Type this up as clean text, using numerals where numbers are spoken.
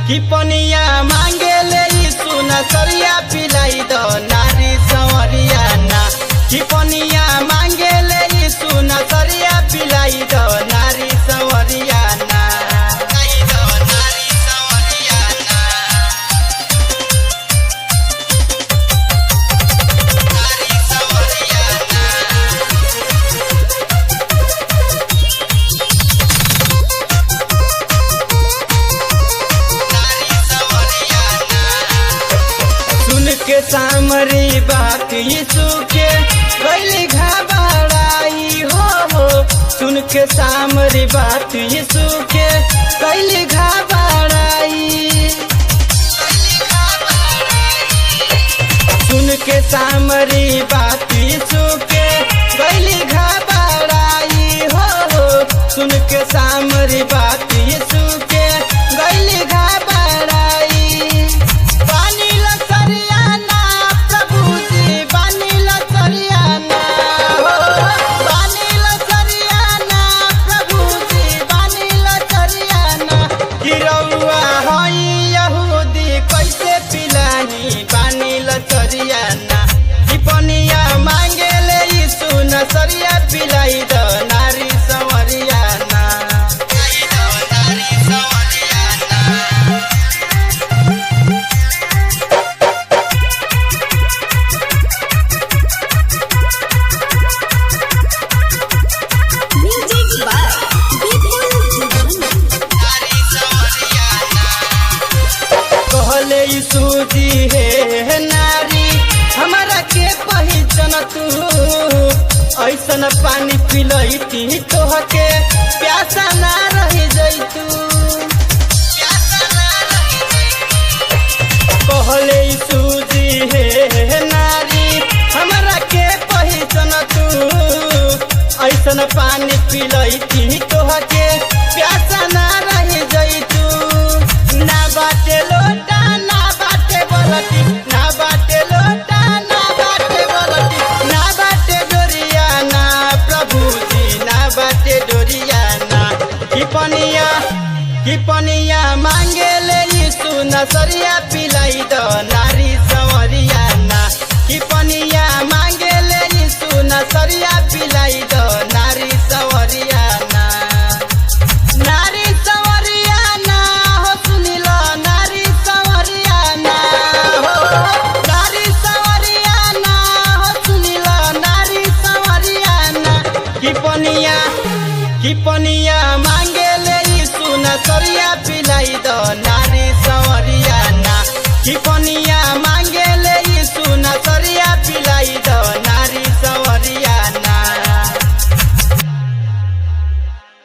कि पनिया मांगे ले सुना सरिया पिलाई दो नारी संवरिया ना। कि पनिया मांगे ले सुना सरिया पिलाई दो नारी संवरिया ना। के सामरी बात यीशु के गली घबराई हो। सुन के सामरी बात यीशु के गली घबराई। सुन के सामरी बात यीशु के गली घबराई हो। सुन के सामरी बात यीशु के गली घबराई। कि पनिया मांगे ले सुना सरिया पिलाई दो नारी संवरिया ना। कहले यीशु जी हे नारी हमारा के पहचान तू। ऐसन पानी पिलैती तोहके प्यासा ना रह जैतू। कहले यीशु जी हे नारी हमारा के पहचान तू। ऐसन पानी पिलैती तोहके प्यासा ना रह जैतू। ना बाटे लोटा ना बाटे बलटी, ना बाटे लोटा ना बाटे बलटी, ना बाटे डोरिया ना प्रभु जी ना बाटे डोरिया ना। कि पनिया मांगे ले सुना सरिया पिलाई दो नारी संवरिया ना। कि पनिया मांगे ले सुना सरिया पिलाई दो नारी संवरिया ना। नारी संवरिया ना हो सुनिलो नारी संवरिया ना हो। नारी संवरिया ना हो सुनिलो नारी संवरिया ना। कि पनिया मांगे ले सुना सरिया पिलाई दो नारी संवरिया ना। कि